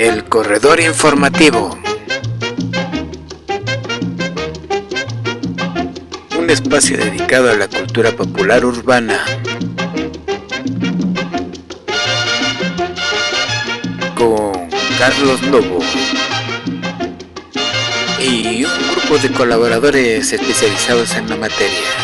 El corredor informativo. Un espacio dedicado a la cultura popular urbana. Con Carlos Lobo. Y un grupo de colaboradores especializados en la materia.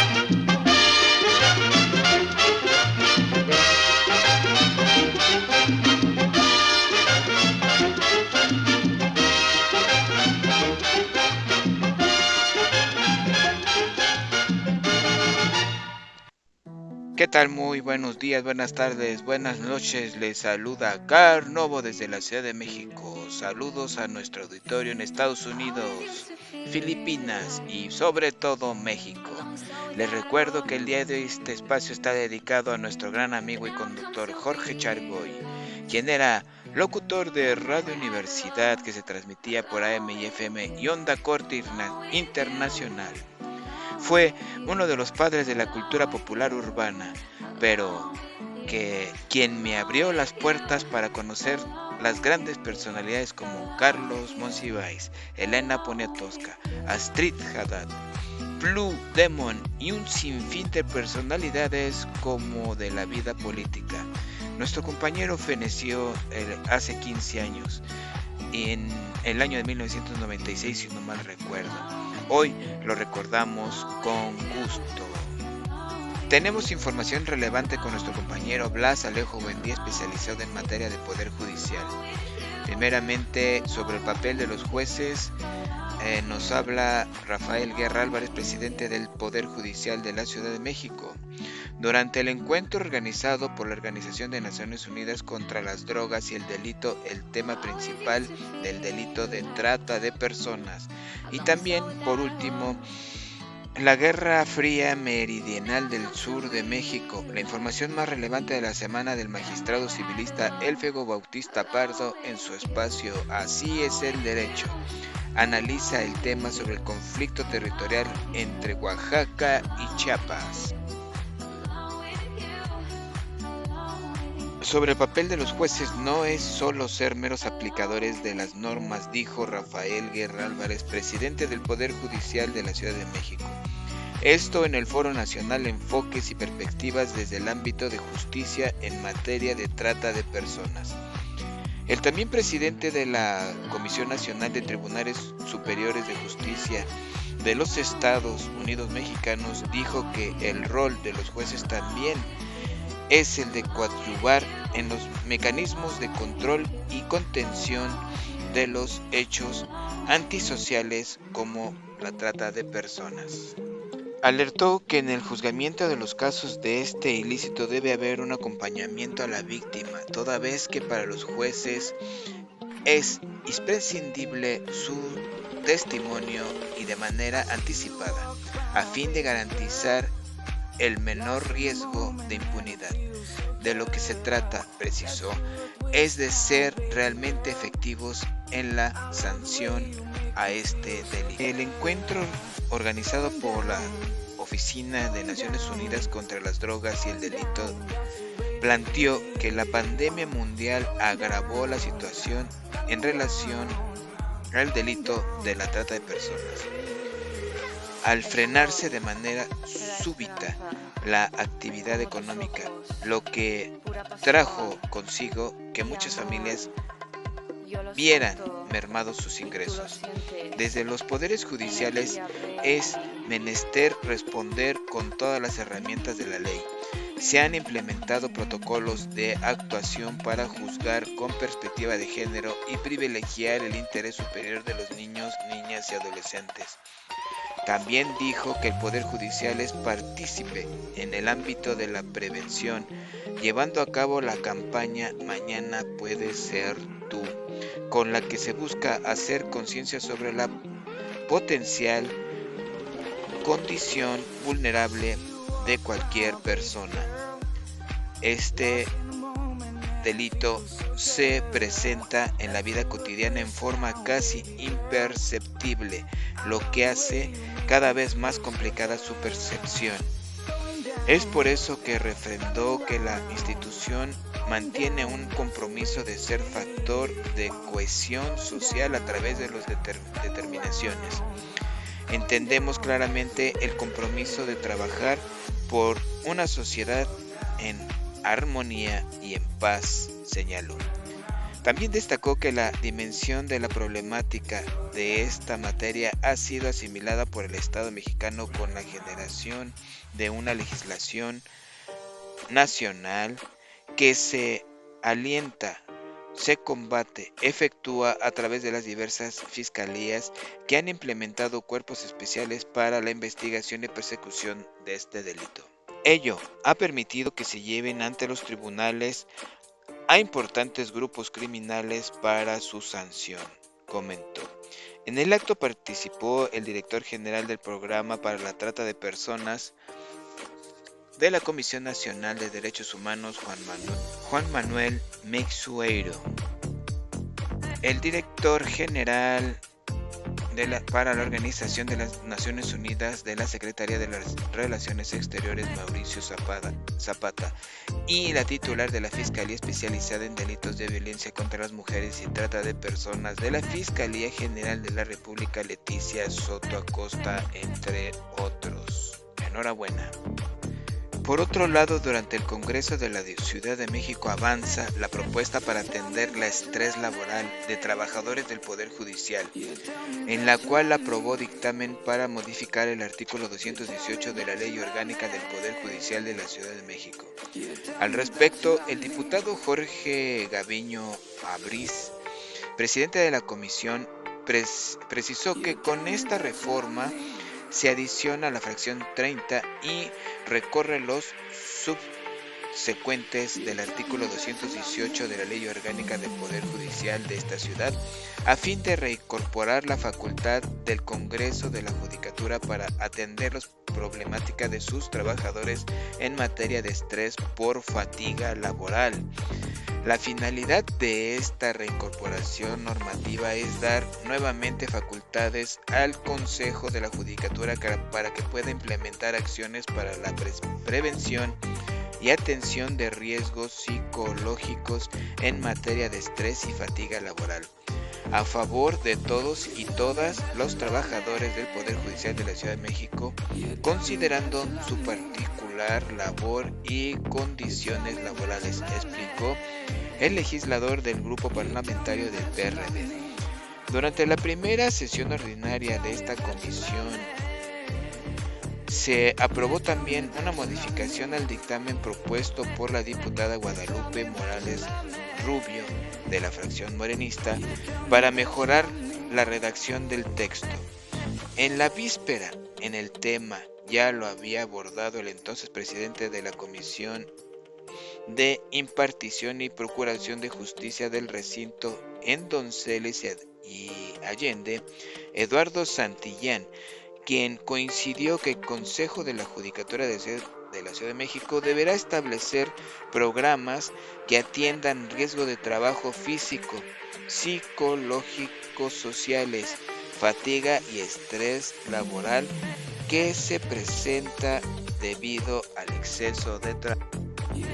¿Qué tal? Muy buenos días, buenas tardes, buenas noches. Les saluda Car Novo desde la Ciudad de México. Saludos a nuestro auditorio en Estados Unidos, Filipinas y sobre todo México. Les recuerdo que el día de hoy este espacio está dedicado a nuestro gran amigo y conductor Jorge Chargoy, quien era locutor de Radio Universidad que se transmitía por AM y FM y Onda Corta Internacional. Fue uno de los padres de la cultura popular urbana, pero quien me abrió las puertas para conocer las grandes personalidades como Carlos Monsiváis, Elena Poniatowska, Astrid Haddad, Blue Demon y un sinfín de personalidades como de la vida política. Nuestro compañero feneció hace 15 años, en el año de 1996 si no mal recuerdo. Hoy lo recordamos con gusto. Tenemos información relevante con nuestro compañero Blas Alejo Buendía, especializado en materia de Poder Judicial. Primeramente, sobre el papel de los jueces, nos habla Rafael Guerra Álvarez, presidente del Poder Judicial de la Ciudad de México. Durante el encuentro organizado por la Organización de Naciones Unidas contra las Drogas y el Delito, el tema principal del delito de trata de personas. Y también, por último, la Guerra Fría Meridional del Sur de México. La información más relevante de la semana del magistrado civilista Elfego Bautista Pardo en su espacio Así es el Derecho. Analiza el tema sobre el conflicto territorial entre Oaxaca y Chiapas. Sobre el papel de los jueces, no es solo ser meros aplicadores de las normas, dijo Rafael Guerra Álvarez, presidente del Poder Judicial de la Ciudad de México. Esto en el Foro Nacional Enfoques y Perspectivas desde el ámbito de justicia en materia de trata de personas. El también presidente de la Comisión Nacional de Tribunales Superiores de Justicia de los Estados Unidos Mexicanos dijo que el rol de los jueces también es el de coadyuvar en los mecanismos de control y contención de los hechos antisociales como la trata de personas. Alertó que en el juzgamiento de los casos de este ilícito debe haber un acompañamiento a la víctima, toda vez que para los jueces es imprescindible su testimonio y de manera anticipada, a fin de garantizar el menor riesgo de impunidad. De lo que se trata, precisó, es de ser realmente efectivos en la sanción a este delito. El encuentro organizado por la Oficina de Naciones Unidas contra las Drogas y el Delito planteó que la pandemia mundial agravó la situación en relación al delito de la trata de personas, al frenarse de manera súbita la actividad económica, lo que trajo consigo que muchas familias vieran mermados sus ingresos. Desde los poderes judiciales es menester responder con todas las herramientas de la ley. Se han implementado protocolos de actuación para juzgar con perspectiva de género y privilegiar el interés superior de los niños, niñas y adolescentes. También dijo que el Poder Judicial es partícipe en el ámbito de la prevención, llevando a cabo la campaña Mañana puede ser tú, con la que se busca hacer conciencia sobre la potencial condición vulnerable de cualquier persona. Este delito se presenta en la vida cotidiana en forma casi imperceptible, lo que hace cada vez más complicada su percepción. Es por eso que refrendó que la institución mantiene un compromiso de ser factor de cohesión social a través de las determinaciones. Entendemos claramente el compromiso de trabajar por una sociedad en armonía y en paz, señaló. También destacó que la dimensión de la problemática de esta materia ha sido asimilada por el Estado mexicano con la generación de una legislación nacional que se alienta, se combate, efectúa a través de las diversas fiscalías que han implementado cuerpos especiales para la investigación y persecución de este delito. Ello ha permitido que se lleven ante los tribunales a importantes grupos criminales para su sanción, comentó. En el acto participó el director general del Programa para la Trata de Personas de la Comisión Nacional de Derechos Humanos, Juan Manuel Meixueiro, el director general para la Organización de las Naciones Unidas de la Secretaría de las Relaciones Exteriores, Mauricio Zapata, y la titular de la Fiscalía Especializada en Delitos de Violencia contra las Mujeres y Trata de Personas de la Fiscalía General de la República, Leticia Soto Acosta, entre otros. Enhorabuena. Por otro lado, durante el Congreso de la Ciudad de México avanza la propuesta para atender el estrés laboral de trabajadores del Poder Judicial, en la cual aprobó dictamen para modificar el artículo 218 de la Ley Orgánica del Poder Judicial de la Ciudad de México. Al respecto, el diputado Jorge Gaviño Abriz, presidente de la comisión, precisó que con esta reforma se adiciona la fracción 30 y recorre los subsecuentes del artículo 218 de la Ley Orgánica del Poder Judicial de esta ciudad, a fin de reincorporar la facultad del Congreso de la Judicatura para atender las problemáticas de sus trabajadores en materia de estrés por fatiga laboral. La finalidad de esta reincorporación normativa es dar nuevamente facultades al Consejo de la Judicatura para que pueda implementar acciones para la prevención y atención de riesgos psicológicos en materia de estrés y fatiga laboral, a favor de todos y todas los trabajadores del Poder Judicial de la Ciudad de México, considerando su particular labor y condiciones laborales, explicó el legislador del grupo parlamentario del PRD. Durante la primera sesión ordinaria de esta comisión, se aprobó también una modificación al dictamen propuesto por la diputada Guadalupe Morales Rubio, de la fracción morenista, para mejorar la redacción del texto. En la víspera, en el tema ya lo había abordado el entonces presidente de la Comisión de Impartición y Procuración de Justicia del recinto en Donceles y Allende, Eduardo Santillán, quien coincidió que el Consejo de la Judicatura de la Ciudad de México deberá establecer programas que atiendan riesgo de trabajo físico, psicológico, sociales, fatiga y estrés laboral que se presenta debido al exceso de trabajo.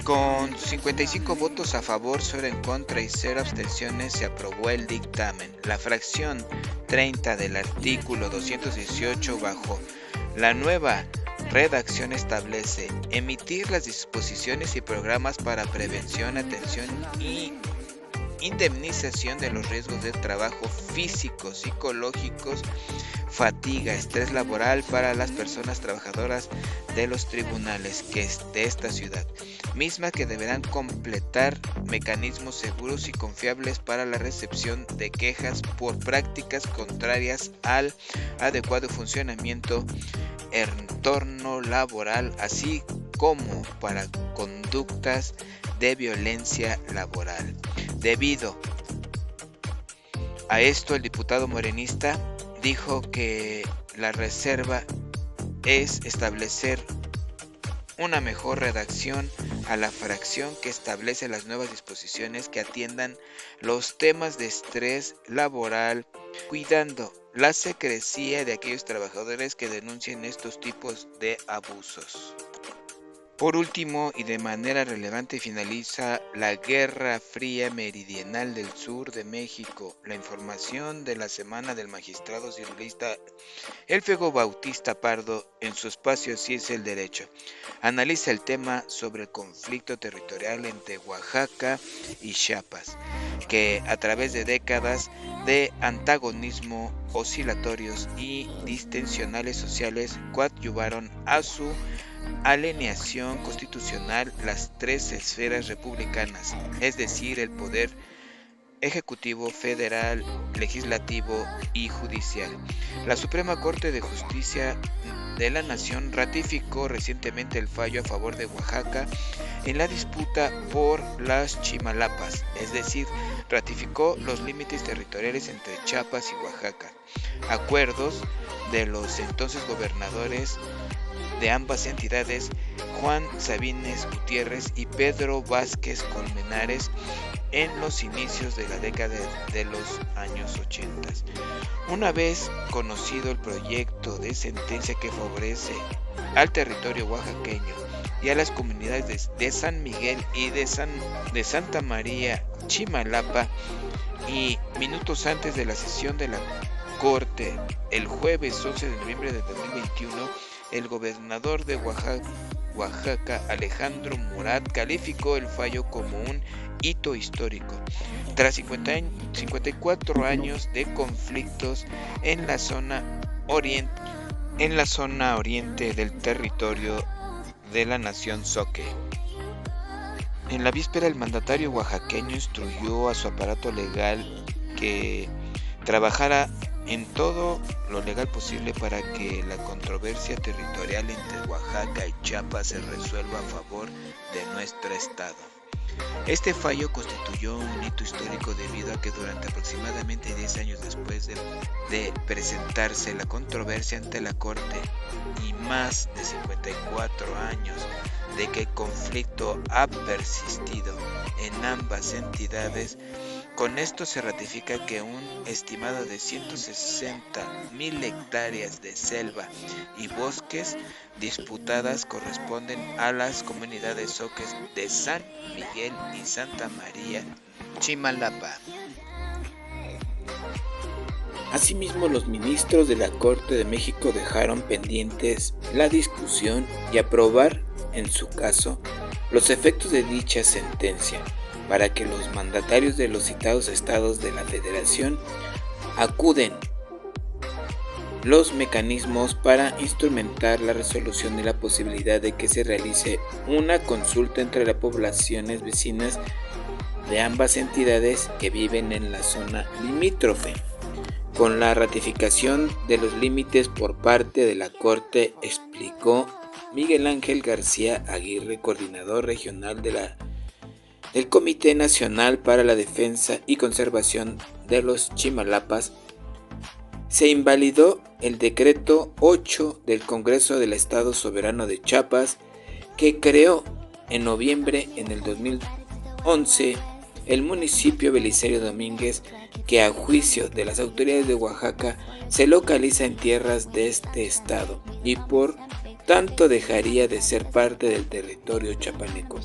Con 55 votos a favor, 0 en contra y 0 abstenciones se aprobó el dictamen. La fracción 30 del artículo 218 bajo la nueva redacción establece emitir las disposiciones y programas para prevención, atención y indemnización de los riesgos de trabajo físicos, psicológicos, fatiga, estrés laboral para las personas trabajadoras de los tribunales de esta ciudad, mismas que deberán completar mecanismos seguros y confiables para la recepción de quejas por prácticas contrarias al adecuado funcionamiento entorno laboral, así como para conductas de violencia laboral. Debido a esto, el diputado morenista dijo que la reserva es establecer una mejor redacción a la fracción que establece las nuevas disposiciones que atiendan los temas de estrés laboral, cuidando la secrecía de aquellos trabajadores que denuncien estos tipos de abusos. Por último, y de manera relevante, finaliza la Guerra Fría Meridional del Sur de México. La información de la Semana del Magistrado Civilista Elfego Bautista Pardo, en su espacio Si es el Derecho, analiza el tema sobre el conflicto territorial entre Oaxaca y Chiapas, que a través de décadas de antagonismo oscilatorios y distensionales sociales coadyuvaron a su alineación constitucional las tres esferas republicanas, es decir, el poder ejecutivo, federal, legislativo y judicial. La Suprema Corte de Justicia de la Nación ratificó recientemente el fallo a favor de Oaxaca en la disputa por las Chimalapas, es decir, ratificó los límites territoriales entre Chiapas y Oaxaca, acuerdos de los entonces gobernadores de ambas entidades, Juan Sabines Gutiérrez y Pedro Vázquez Colmenares, en los inicios de la década de los años 80. Una vez conocido el proyecto de sentencia que favorece al territorio oaxaqueño y a las comunidades de San Miguel y de Santa María Chimalapa, y minutos antes de la sesión de la Corte, el jueves 11 de noviembre de 2021, el gobernador de Oaxaca, Alejandro Murat, calificó el fallo como un hito histórico. Tras 54 años de conflictos en la zona oriente del territorio de la nación zoque. En la víspera, el mandatario oaxaqueño instruyó a su aparato legal que trabajara en todo lo legal posible para que la controversia territorial entre Oaxaca y Chiapas se resuelva a favor de nuestro estado. Este fallo constituyó un hito histórico debido a que durante aproximadamente 10 años después de presentarse la controversia ante la Corte y más de 54 años de que el conflicto ha persistido en ambas entidades, con esto se ratifica que un estimado de 160,000 hectáreas de selva y bosques disputadas corresponden a las comunidades zoques de San Miguel y Santa María Chimalapa. Asimismo, los ministros de la Corte de México dejaron pendientes la discusión y aprobar, en su caso, los efectos de dicha sentencia, para que los mandatarios de los citados estados de la Federación acuden los mecanismos para instrumentar la resolución y la posibilidad de que se realice una consulta entre las poblaciones vecinas de ambas entidades que viven en la zona limítrofe. Con la ratificación de los límites por parte de la Corte, explicó Miguel Ángel García Aguirre, coordinador regional del Comité Nacional para la Defensa y Conservación de los Chimalapas, se invalidó el decreto 8 del Congreso del Estado Soberano de Chiapas, que creó en noviembre en el 2011 el municipio Belisario Domínguez, que a juicio de las autoridades de Oaxaca se localiza en tierras de este estado y por tanto dejaría de ser parte del territorio chiapaneco.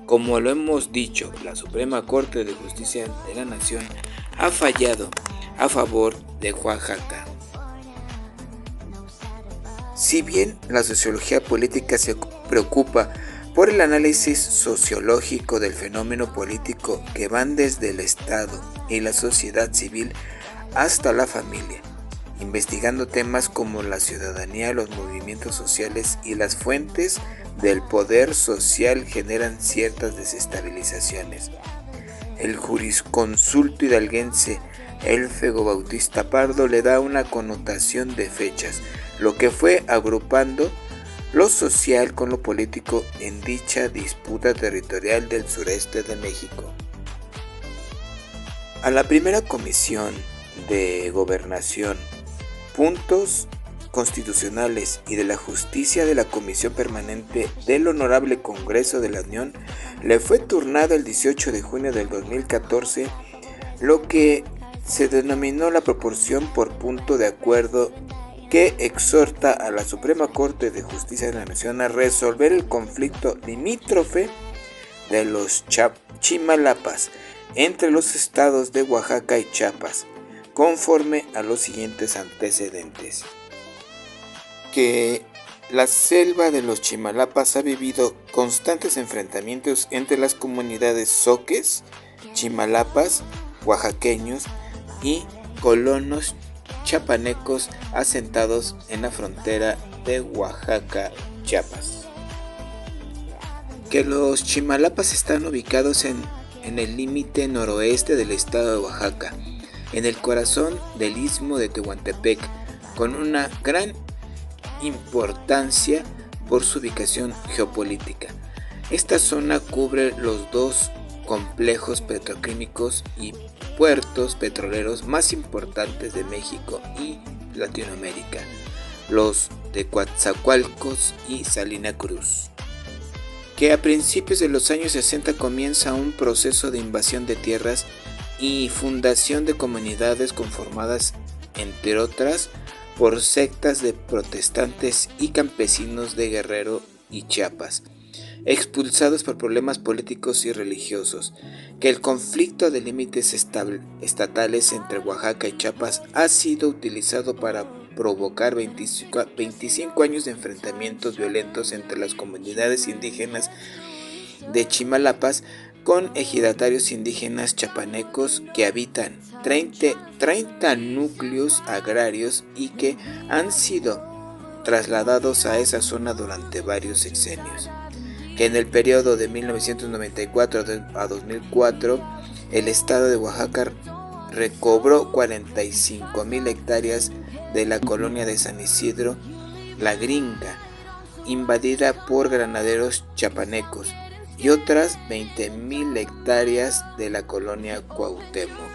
Como lo hemos dicho, la Suprema Corte de Justicia de la Nación ha fallado a favor de Oaxaca. Si bien la sociología política se preocupa por el análisis sociológico del fenómeno político que van desde el Estado y la sociedad civil hasta la familia, investigando temas como la ciudadanía, los movimientos sociales y las fuentes del poder social generan ciertas desestabilizaciones. El jurisconsulto hidalguense Elfego Bautista Pardo le da una connotación de fechas, lo que fue agrupando lo social con lo político en dicha disputa territorial del sureste de México. A la primera Comisión de Gobernación, Puntos Constitucionales y de la Justicia de la Comisión Permanente del Honorable Congreso de la Unión le fue turnado el 18 de junio del 2014 lo que se denominó la proporción por punto de acuerdo que exhorta a la Suprema Corte de Justicia de la Nación a resolver el conflicto limítrofe de los Chimalapas entre los estados de Oaxaca y Chiapas, conforme a los siguientes antecedentes. Que la selva de los Chimalapas ha vivido constantes enfrentamientos entre las comunidades zoques, chimalapas, oaxaqueños y colonos chapanecos asentados en la frontera de Oaxaca-Chiapas. Que los Chimalapas están ubicados en el límite noroeste del estado de Oaxaca, en el corazón del istmo de Tehuantepec, con una gran importancia por su ubicación geopolítica. Esta zona cubre los dos complejos petroquímicos y puertos petroleros más importantes de México y Latinoamérica, los de Coatzacoalcos y Salina Cruz. Que a principios de los años 60 comienza un proceso de invasión de tierras y fundación de comunidades conformadas, entre otras, por sectas de protestantes y campesinos de Guerrero y Chiapas, expulsados por problemas políticos y religiosos. Que el conflicto de límites estatales entre Oaxaca y Chiapas ha sido utilizado para provocar 25 años de enfrentamientos violentos entre las comunidades indígenas de Chimalapas con ejidatarios indígenas chapanecos que habitan 30 núcleos agrarios y que han sido trasladados a esa zona durante varios sexenios. Que en el periodo de 1994 a 2004 el estado de Oaxaca recobró 45,000 hectáreas de la colonia de San Isidro, La Gringa, invadida por granaderos chapanecos, y otras 20,000 hectáreas de la colonia Cuauhtémoc.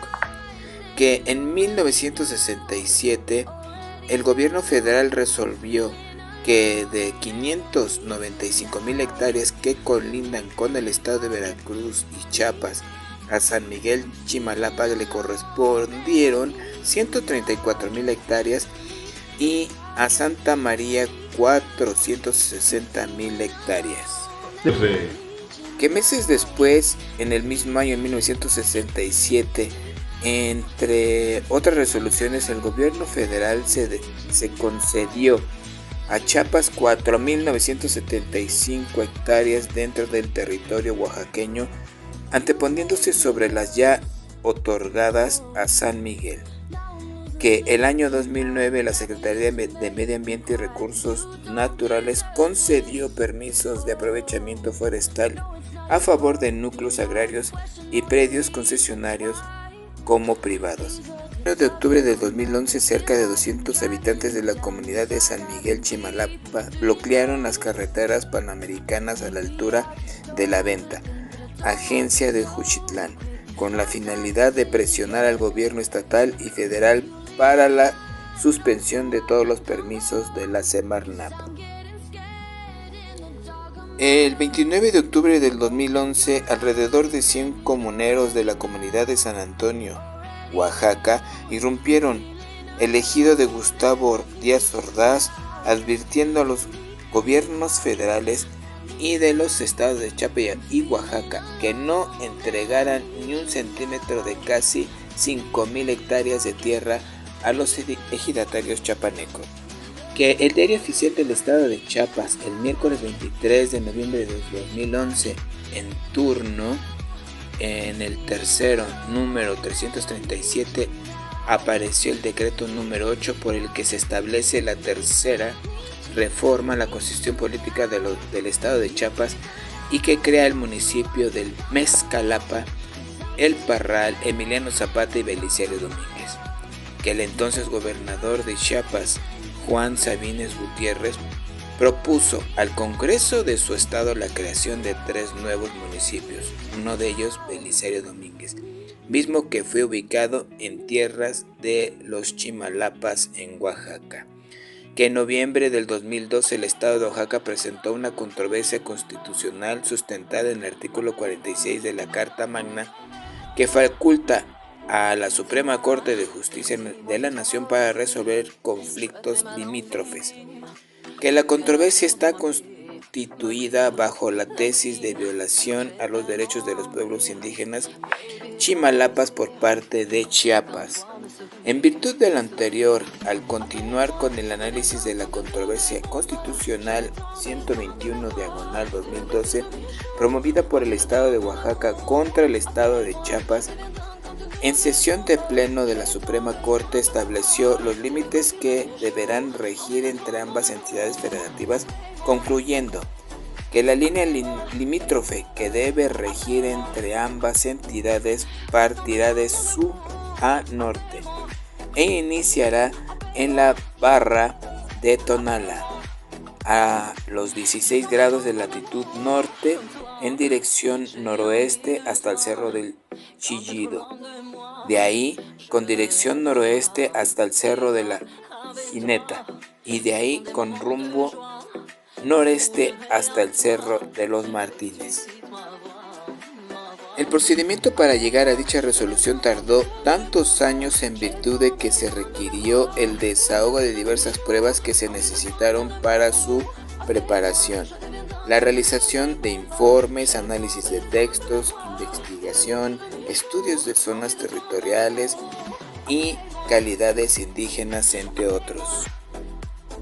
Que en 1967 el gobierno federal resolvió que de 595,000 hectáreas que colindan con el estado de Veracruz y Chiapas, a San Miguel Chimalapa le correspondieron 134,000 hectáreas y a Santa María 460,000 hectáreas. Que meses después, en el mismo año, en 1967, entre otras resoluciones, el gobierno federal se concedió a Chiapas 4,975 hectáreas dentro del territorio oaxaqueño, anteponiéndose sobre las ya otorgadas a San Miguel. Que el año 2009 la Secretaría de Medio Ambiente y Recursos Naturales concedió permisos de aprovechamiento forestal a favor de núcleos agrarios y predios concesionarios como privados. El 1 de octubre de 2011, cerca de 200 habitantes de la comunidad de San Miguel Chimalapa bloquearon las carreteras panamericanas a la altura de La Venta, agencia de Juchitlán, con la finalidad de presionar al gobierno estatal y federal para la suspensión de todos los permisos de la Semarnat. El 29 de octubre del 2011, alrededor de 100 comuneros de la comunidad de San Antonio, Oaxaca, irrumpieron el ejido de Gustavo Díaz Ordaz, advirtiendo a los gobiernos federales y de los estados de Chiapas y Oaxaca que no entregaran ni un centímetro de casi 5,000 hectáreas de tierra a los ejidatarios chapanecos. Que el diario oficial del estado de Chiapas, el miércoles 23 de noviembre de 2011, en turno, en el tercero número 337, apareció el decreto número 8 por el que se establece la tercera reforma a la Constitución Política del estado de Chiapas y que crea el municipio del Mezcalapa, El Parral, Emiliano Zapata y Belisario Domínguez. Que el entonces gobernador de Chiapas, Juan Sabines Gutiérrez, propuso al Congreso de su estado la creación de 3 nuevos municipios, uno de ellos Belisario Domínguez, mismo que fue ubicado en tierras de los Chimalapas en Oaxaca. Que en noviembre del 2012 el estado de Oaxaca presentó una controversia constitucional sustentada en el artículo 46 de la Carta Magna que faculta a la Suprema Corte de Justicia de la Nación para resolver conflictos limítrofes, que la controversia está constituida bajo la tesis de violación a los derechos de los pueblos indígenas chimalapas por parte de Chiapas. En virtud de lo anterior, al continuar con el análisis de la controversia constitucional 121/2012, promovida por el Estado de Oaxaca contra el Estado de Chiapas, en sesión de pleno de la Suprema Corte estableció los límites que deberán regir entre ambas entidades federativas, concluyendo que la línea limítrofe que debe regir entre ambas entidades partirá de sur a norte e iniciará en la barra de Tonala, a los 16 grados de latitud norte en dirección noroeste hasta el Cerro del Chillido. De ahí con dirección noroeste hasta el Cerro de la Jineta y de ahí con rumbo noreste hasta el Cerro de los Martínez. El procedimiento para llegar a dicha resolución tardó tantos años en virtud de que se requirió el desahogo de diversas pruebas que se necesitaron para su preparación, la realización de informes, análisis de textos, investigación, estudios de zonas territoriales y calidades indígenas, entre otros.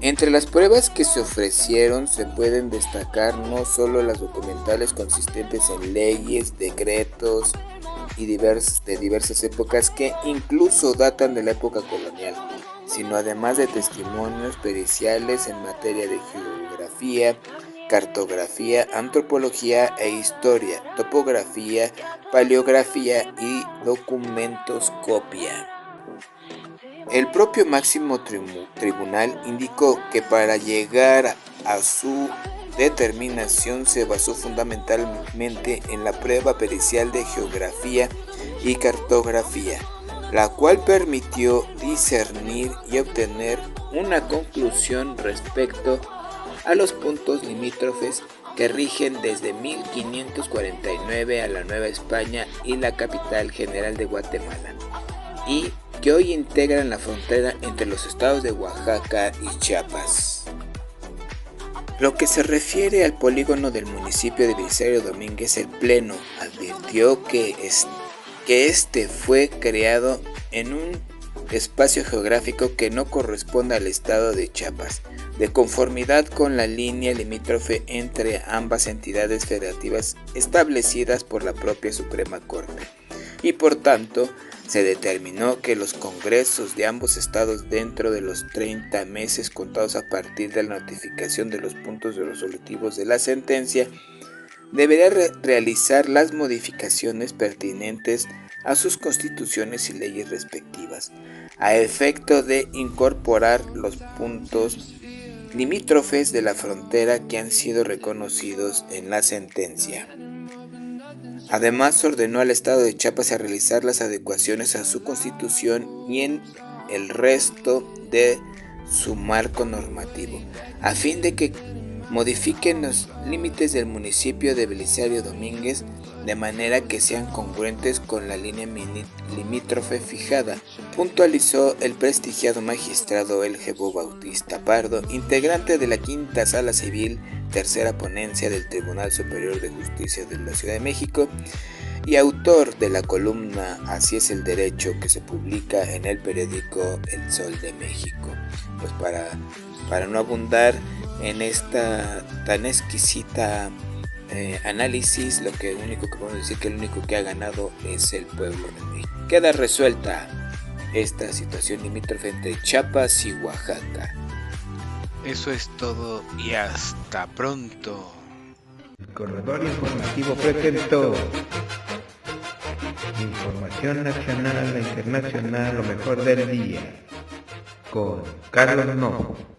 Entre las pruebas que se ofrecieron se pueden destacar no solo las documentales consistentes en leyes, decretos y de diversas épocas que incluso datan de la época colonial, sino además de testimonios periciales en materia de geografía, cartografía, antropología e historia, topografía, paleografía y documentoscopia. El propio máximo tribunal indicó que para llegar a su determinación se basó fundamentalmente en la prueba pericial de geografía y cartografía, la cual permitió discernir y obtener una conclusión respecto a los puntos limítrofes que rigen desde 1549 a la Nueva España y la capital general de Guatemala, y que hoy integran la frontera entre los estados de Oaxaca y Chiapas. Lo que se refiere al polígono del municipio de Belisario Domínguez, el Pleno advirtió que este fue creado en un espacio geográfico que no corresponde al estado de Chiapas, de conformidad con la línea limítrofe entre ambas entidades federativas establecidas por la propia Suprema Corte, y por tanto se determinó que los congresos de ambos estados, dentro de los 30 meses contados a partir de la notificación de los puntos resolutivos de la sentencia, deberían realizar las modificaciones pertinentes a sus constituciones y leyes respectivas, a efecto de incorporar los puntos limítrofes de la frontera que han sido reconocidos en la sentencia. Además, ordenó al Estado de Chiapas a realizar las adecuaciones a su constitución y en el resto de su marco normativo, a fin de que modifiquen los límites del municipio de Belisario Domínguez de manera que sean congruentes con la línea limítrofe fijada, puntualizó el prestigiado magistrado Elgebo Bautista Pardo, integrante de la Quinta Sala Civil, tercera ponencia del Tribunal Superior de Justicia de la Ciudad de México y autor de la columna Así es el Derecho, que se publica en el periódico El Sol de México. Pues para no abundar en esta tan exquisita análisis, lo único que podemos decir que el único que ha ganado es el pueblo de México. Queda resuelta esta situación limítrofe entre Chiapas y Oaxaca. Eso es todo y hasta pronto. El Corredor Informativo presentó información nacional e internacional, lo mejor del día, con Carlos Novo.